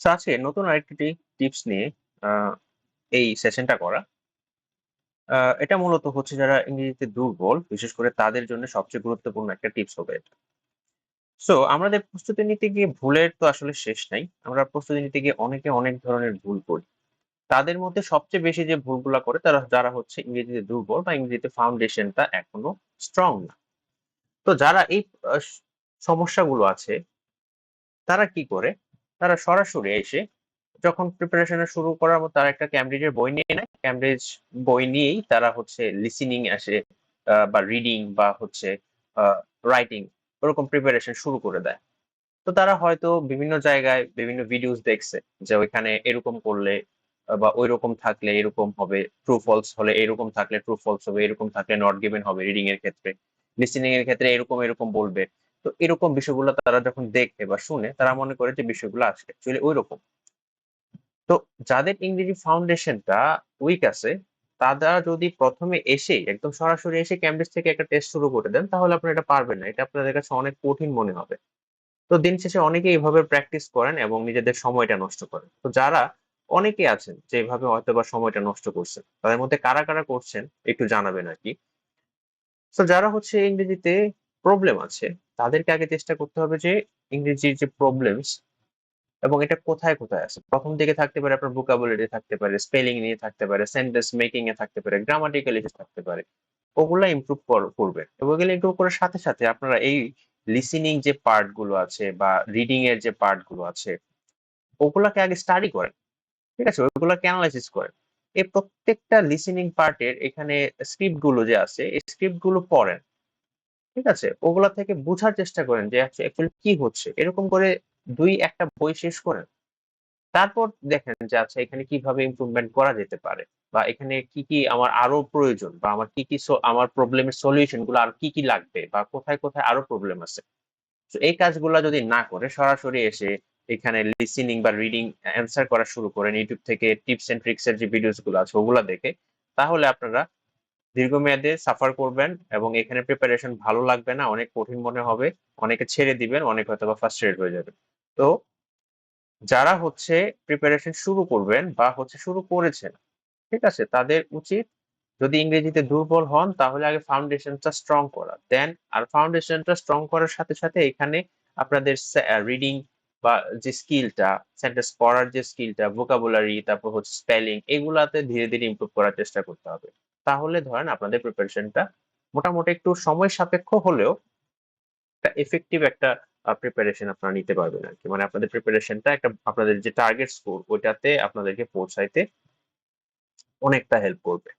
আজকে নতুন আরেকটি টিপস নিয়ে আহ, এই সেশনটা করা। এটা মূলত হচ্ছে যারা ইংরেজিতে দুর্বল, বিশেষ করে তাদের জন্য সবচেয়ে গুরুত্বপূর্ণ একটা টিপস হবে এটা। সো আমাদের প্রস্তুতি নিতে গিয়ে ভুলের তো আসলে শেষ নাই। আমরা প্রস্তুতি নিতে গিয়ে অনেকে অনেক ধরনের ভুল করি। তাদের মধ্যে সবচেয়ে বেশি যে ভুলগুলা করে তারা যারা হচ্ছে ইংরেজিতে দুর্বল বা ইংরেজিতে ফাউন্ডেশনটা এখনো স্ট্রং না। তো যারা এই আহ, সমস্যাগুলো আছে তারা কি করে? তারা সরাসরি এসে যখন প্রিপারেশন শুরু করার মতো তারা একটা ক্যামব্রিজের বই নিয়ে নেয়। ক্যামব্রিজ বই নিয়েই তারা হচ্ছে লিসেনিং আসে, বা রিডিং বা হচ্ছে রাইটিং, ওরকম প্রিপারেশন শুরু করে দেয়। তো তারা হয়তো বিভিন্ন জায়গায় বিভিন্ন ভিডিওস দেখছে যে ওইখানে এরকম করলে বা ওই রকম থাকলে এরকম হবে, ট্রু ফলস হলে এরকম থাকলে ট্রু ফলস হবে, এরকম থাকলে নট গিভেন হবে রিডিং এর ক্ষেত্রে, লিসেনিং এর ক্ষেত্রে এরকম এরকম বলবে। তো এরকম বিষয়গুলো তারা যখন দেখে বা শুনে তারা মনে করে যে বিষয়গুলো আসলে অ্যাকচুয়ালি ওই রকম। তো যাদের ইংরেজি ফাউন্ডেশনটা উইক আছে, তারা যদি প্রথমে এসে একদম সরাসরি এসে ক্যামব্রিজ থেকে একটা টেস্ট শুরু করে দেন তাহলে আপনারা এটা পারবেন না, এটা আপনাদের কাছে অনেক কঠিন মনে হবে। তো দিন শেষে অনেকে এইভাবে প্র্যাকটিস করেন এবং নিজেদের সময়টা নষ্ট করেন। তো যারা অনেকে আছেন যে এভাবে হয়তো বা সময়টা নষ্ট করছেন, তাদের মধ্যে কারা কারা করছেন একটু জানাবেন আর কি। তো যারা হচ্ছে ইংরেজিতে প্রবলেম আছে, তাদেরকে আগে চেষ্টা করতে হবে যে ইংরেজির যে প্রবলেমস এবং এটা কোথায় কোথায় আছে। প্রথম দিকে থাকতে পারে আপনার ভোকাবুলারি, থাকতে পারে স্পেলিং নিয়ে, থাকতে পারে সেন্টেন্স মেকিং এ, থাকতে পারে গ্রামাটিক্যাল ইস্যু থাকতে পারে। ওগুলা ইমপ্রুভ করবে। ওগুলো ইমপ্রুভ করার সাথে সাথে আপনারা এই লিসেনিং যে পার্ট গুলো আছে বা রিডিং এর যে পার্ট গুলো আছে ওগুলাকে আগে স্টাডি করেন। ঠিক আছে, ওইগুলাকে অ্যানালাইসিস করেন। এই প্রত্যেকটা লিসেনিং পার্টের এখানে স্ক্রিপ্ট গুলো যে আছে এই স্ক্রিপ্ট গুলো পড়েন। ঠিক আছে, ওগুলা থেকে বোঝার চেষ্টা করেন যে অ্যাকচুয়ালি কি হচ্ছে, এরকম করে দুই একটা বই শেষ করেন। তারপর দেখেন যে আচ্ছা এখানে কিভাবে ইমপ্রুভমেন্ট করা যেতে পারে, বা এখানে কি কি আমার আরো প্রয়োজন, বা আমার কি কি আমার প্রবলেমের সলিউশন গুলো আর কি কি লাগবে, বা কোথায় কোথায় আরো প্রবলেম আছে। তো এই কাজগুলা যদি না করে সরাসরি এসে এখানে লিসেনিং বা রিডিং অ্যান্সার করা শুরু করেন ইউটিউব থেকে টিপস এন্ড ট্রিক্স এর যে ভিডিওস গুলো আছে ওগুলা দেখে, তাহলে আপনারা দীর্ঘমেয়াদে সাফার করবেন এবং এখানে প্রিপারেশন ভালো লাগবে না, অনেক কঠিন মনে হবে, অনেকে ছেড়ে দিবেন, অনেক হয়তো বা ফ্রাস্ট্রেটেড হয়ে যাবে। তো যারা হচ্ছে প্রিপারেশন শুরু করবেন বা হচ্ছে শুরু করেছেন, ঠিক আছে, তাদের উচিত যদি ইংরেজিতে দুর্বল হন তাহলে আগে ফাউন্ডেশনটা স্ট্রং করা, দেন আর ফাউন্ডেশনটা স্ট্রং করার সাথে সাথে এখানে আপনাদের রিডিং বা যে স্কিলটা, সেন্টেন্স পড়ার যে স্কিলটা, ভোকাবুলারি, তারপর হচ্ছে স্পেলিং, এগুলাতে ধীরে ধীরে ইমপ্রুভ করার চেষ্টা করতে হবে। তাহলে ধরেন আপনাদের প্রিপারেশনটা মোটামুটি একটু সময় সাপেক্ষ হলেও একটা এফেক্টিভ একটা প্রিপারেশন আপনারা নিতে পারবেন আর কি। মানে আপনাদের প্রিপারেশনটা একটা আপনাদের যে টার্গেট স্কোর ওইটাতে আপনাদেরকে পৌঁছাইতে অনেকটা হেল্প করবে।